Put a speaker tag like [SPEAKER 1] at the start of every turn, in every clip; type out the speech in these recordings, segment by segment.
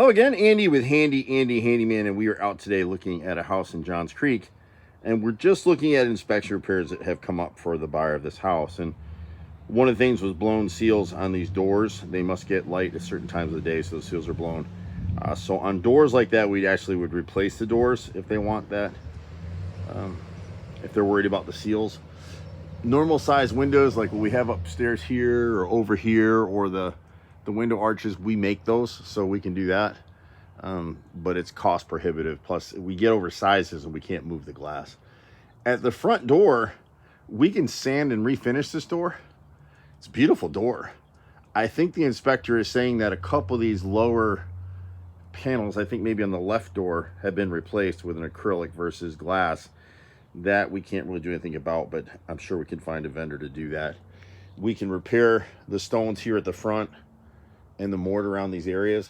[SPEAKER 1] Hello again, Andy with Handy Andy Handyman, and we are out today looking at a house in Johns Creek, and we're just looking at inspection repairs that have come up for the buyer of this house. And one of the things was blown seals on these doors. They must get light at certain times of the day, so the seals are blown. So on doors like that, we actually would replace the doors if they want that, if they're worried about the seals. Normal size windows like what we have upstairs here or over here, or the window arches, we make those, so we can do that. But it's cost prohibitive. Plus we get oversizes and we can't move the glass. At the front door, we can sand and refinish this door. It's a beautiful door. I think the inspector is saying that a couple of these lower panels, I think maybe on the left door, have been replaced with an acrylic versus glass. That we can't really do anything about, but I'm sure we can find a vendor to do that. We can repair the stones here at the front and the mortar around these areas.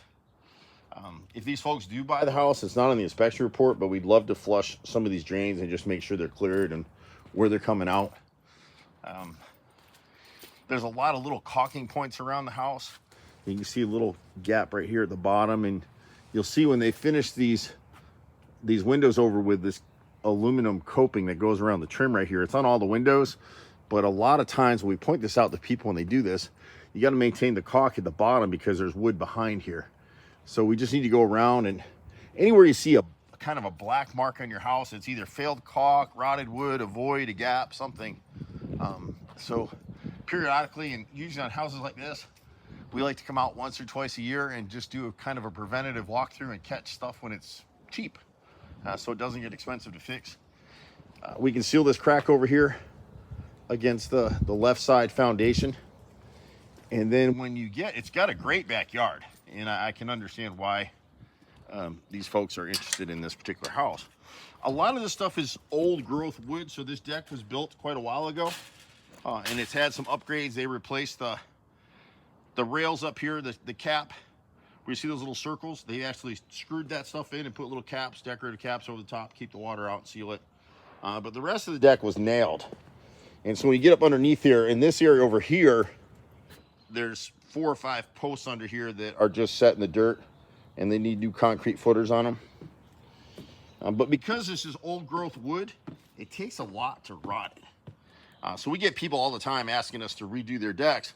[SPEAKER 1] If these folks do buy the house, it's not on the inspection report, but we'd love to flush some of these drains and just make sure they're cleared and where they're coming out. There's a lot of little caulking points around the house. You can see a little gap right here at the bottom, and you'll see when they finish these windows over with this aluminum coping that goes around the trim right here. It's on all the windows, but a lot of times when we point this out to people when they do this, you got to maintain the caulk at the bottom because there's wood behind here. So we just need to go around, and anywhere you see a kind of a black mark on your house, it's either failed caulk, rotted wood, a void, a gap, something. So periodically, and usually on houses like this, we like to come out once or twice a year and just do a kind of a preventative walkthrough and catch stuff when it's cheap, so it doesn't get expensive to fix. We can seal this crack over here against the left side foundation. And then when you get, it's got a great backyard, and I can understand why these folks are interested in this particular house. A lot of this stuff is old growth wood, so this deck was built quite a while ago, and it's had some upgrades. They replaced the rails up here, the cap, where you see those little circles. They actually screwed that stuff in and put little caps, decorative caps over the top, keep the water out and seal it. But the rest of the deck was nailed. And so when you get up underneath here, in this area over here, there's 4 or 5 posts under here that are just set in the dirt, and they need new concrete footers on them. But because this is old growth wood, it takes a lot to rot it. So we get people all the time asking us to redo their decks,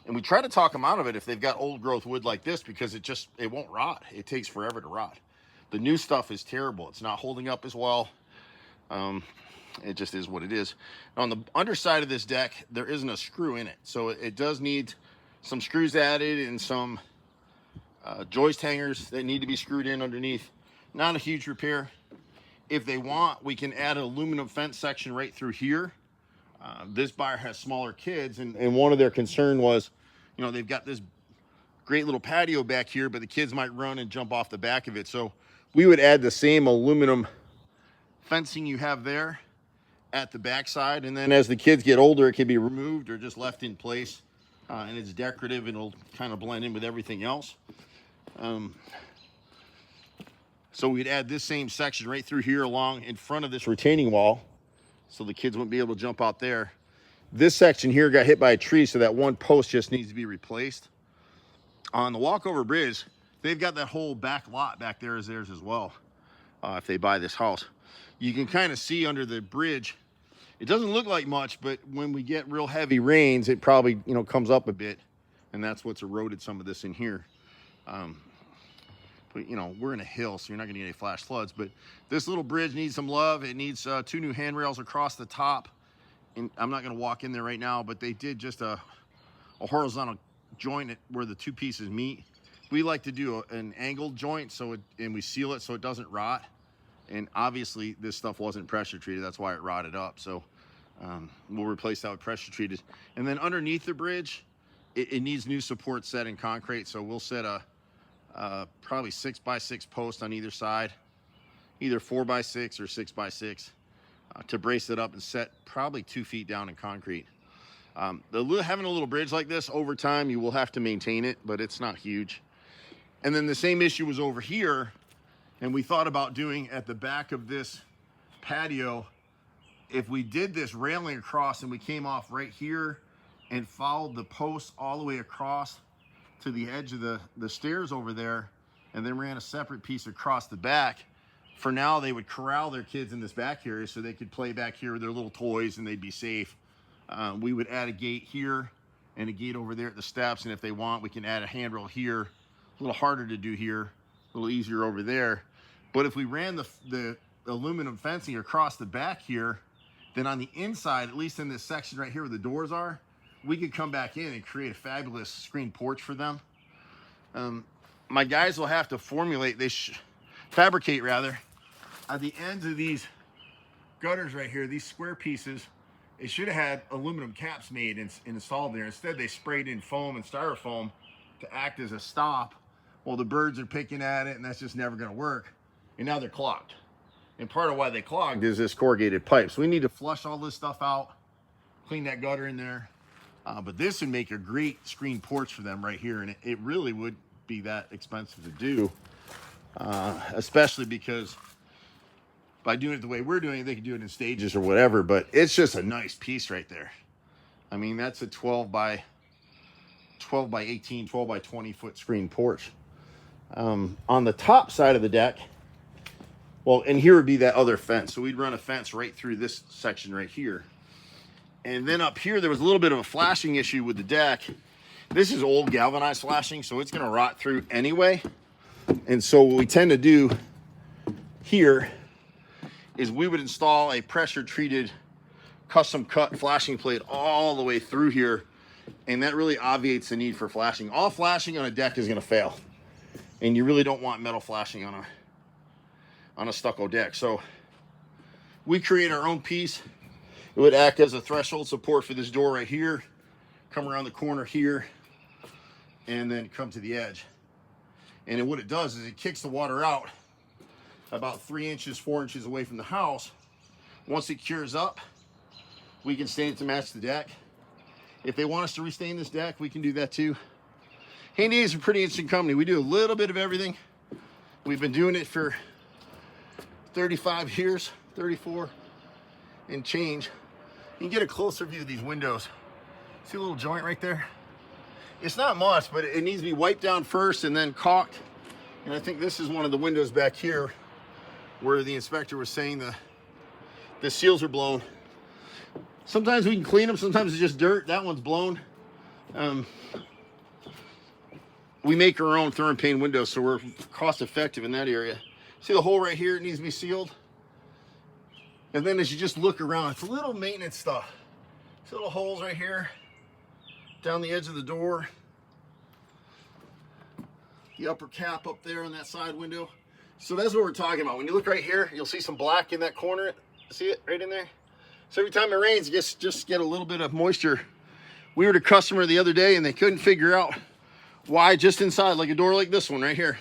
[SPEAKER 1] and we try to talk them out of it if they've got old growth wood like this, because it won't rot. It takes forever to rot. The new stuff is terrible. It's not holding up as well. It just is what it is. On the underside of this deck, there isn't a screw in it, so it does need some screws added and some joist hangers that need to be screwed in underneath. Not a huge repair. If they want, we can add an aluminum fence section right through here. This buyer has smaller kids, and one of their concern was, you know, they've got this great little patio back here, but the kids might run and jump off the back of it. So we would add the same aluminum fencing you have there at the backside, and then as the kids get older, it can be removed or just left in place, and it's decorative and it'll kind of blend in with everything else. So we'd add this same section right through here along in front of this retaining wall, so the kids wouldn't be able to jump out there. This section here got hit by a tree, so that one post just needs to be replaced. On the walkover bridge, they've got that whole back lot back there as theirs as well. If they buy this house, you can kind of see under the bridge, it doesn't look like much, but when we get real heavy rains, it probably, you know, comes up a bit, and that's what's eroded some of this in here. But you know, we're in a hill, so you're not gonna get any flash floods, but this little bridge needs some love. It needs 2 new handrails across the top, and I'm not gonna walk in there right now, but they did just a horizontal joint where the 2 pieces meet. We like to do an angled joint, and we seal it so it doesn't rot. And obviously this stuff wasn't pressure treated, that's why it rotted up. So we'll replace that with pressure treated. And then underneath the bridge, it needs new support set in concrete, so we'll set a probably 6x6 post on either side, either 4x6 or 6x6, to brace it up and set probably 2 feet down in concrete. Having a little bridge like this, over time you will have to maintain it, but it's not huge. And then the same issue was over here, and we thought about doing at the back of this patio, if we did this railing across and we came off right here and followed the posts all the way across to the edge of the stairs over there, and then ran a separate piece across the back. For now, they would corral their kids in this back area so they could play back here with their little toys and they'd be safe. We would add a gate here and a gate over there at the steps, and if they want, we can add a handrail here. A little harder to do here, a little easier over there. But if we ran the aluminum fencing across the back here, then on the inside, at least in this section right here where the doors are, we could come back in and create a fabulous screen porch for them. My guys will have to fabricate rather, at the ends of these gutters right here, these square pieces. It should have had aluminum caps made and installed there. Instead, they sprayed in foam and styrofoam to act as a stop. Well, the birds are picking at it, and that's just never going to work. And now they're clogged. And part of why they clogged is this corrugated pipe. So we need to flush all this stuff out, clean that gutter in there. But this would make a great screen porch for them right here, and it really would be that expensive to do, especially because by doing it the way we're doing it, they can do it in stages or whatever, but it's just a nice piece right there. I mean, that's a 12 by 18, 12 by 20 foot screen porch. On the top side of the deck, well, and here would be that other fence. So we'd run a fence right through this section right here. And then up here, there was a little bit of a flashing issue with the deck. This is old galvanized flashing, so it's gonna rot through anyway. And so what we tend to do here is we would install a pressure treated custom cut flashing plate all the way through here, and that really obviates the need for flashing. All flashing on a deck is going to fail, and you really don't want metal flashing on a stucco deck. So we create our own piece. It would act as a threshold support for this door right here, come around the corner here, and then come to the edge. And then what it does is it kicks the water out about 3 inches, 4 inches away from the house. Once it cures up, we can stain it to match the deck. If they want us to restain this deck, we can do that too. Handy is a pretty interesting company. We do a little bit of everything. We've been doing it for 35 years, 34 and change. You can get a closer view of these windows. See a little joint right there? It's not much, but it needs to be wiped down first and then caulked. And I think this is one of the windows back here where the inspector was saying the seals are blown. Sometimes we can clean them, sometimes it's just dirt. That one's blown. We make our own thermopane windows, so we're cost effective in that area. See the hole right here? It needs to be sealed. And then as you just look around, it's little maintenance stuff. See little holes right here, down the edge of the door. The upper cap up there on that side window. So that's what we're talking about. When you look right here, you'll see some black in that corner. See it right in there? So every time it rains, you just get a little bit of moisture. We were at a customer the other day and they couldn't figure out why just inside, like a door like this one right here,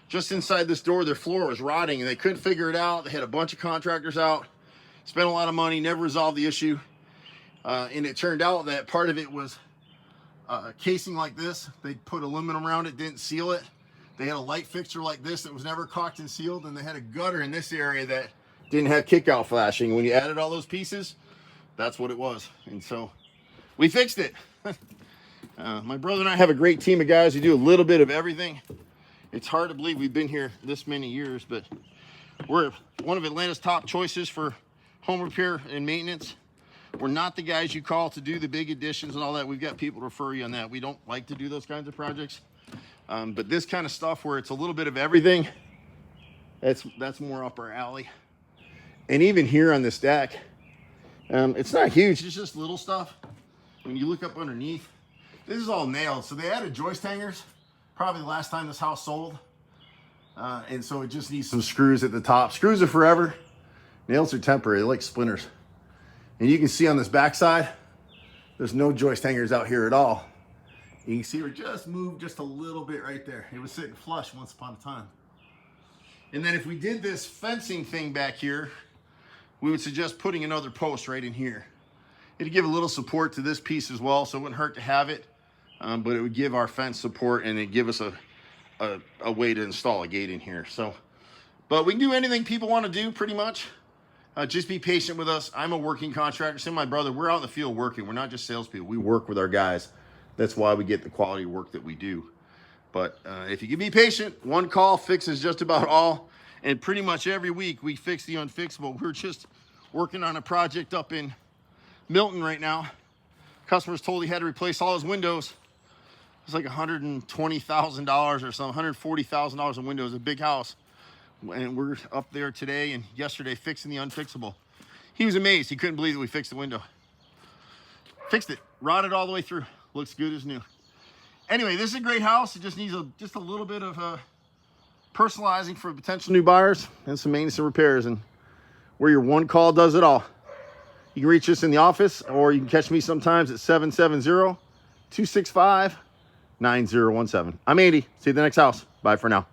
[SPEAKER 1] just inside this door, their floor was rotting and they couldn't figure it out. They had a bunch of contractors out, spent a lot of money, never resolved the issue. And it turned out that part of it was casing like this. They put aluminum around it, didn't seal it. They had a light fixture like this that was never caulked and sealed, and they had a gutter in this area that didn't have kick-out flashing. When you added all those pieces, that's what it was. And so we fixed it. My brother and I have a great team of guys who do a little bit of everything. It's hard to believe we've been here this many years, but we're one of Atlanta's top choices for home repair and maintenance. We're not the guys you call to do the big additions and all that. We've got people to refer you on that. We don't like to do those kinds of projects. But this kind of stuff where it's a little bit of everything, that's more up our alley. And even here on this deck, it's not huge, it's just little stuff. When you look up underneath, this is all nailed. So they added joist hangers, probably the last time this house sold. And so it just needs some screws at the top. Screws are forever. Nails are temporary, they're like splinters. And you can see on this back side, there's no joist hangers out here at all. You can see we're just moved just a little bit right there. It was sitting flush once upon a time. And then if we did this fencing thing back here, we would suggest putting another post right in here. It'd give a little support to this piece as well, so it wouldn't hurt to have it, but it would give our fence support and it'd give us a way to install a gate in here. So, but we can do anything people want to do pretty much. Just be patient with us. I'm a working contractor. Same my brother. We're out in the field working. We're not just salespeople. We work with our guys. That's why we get the quality work that we do. But if you can be patient, one call fixes just about all. And pretty much every week we fix the unfixable. We're just working on a project up in Milton right now. Customers told he had to replace all his windows. It's like $120,000 or something, $140,000 in windows, a big house. And we're up there today and yesterday fixing the unfixable. He was amazed. He couldn't believe that we fixed the window. Fixed it, rotted all the way through. Looks good as new. Anyway, this is a great house. It just needs just a little bit of personalizing for potential new buyers and some maintenance and repairs. And where your one call does it all. You can reach us in the office, or you can catch me sometimes at 770-265-9017. I'm Andy. See you at the next house. Bye for now.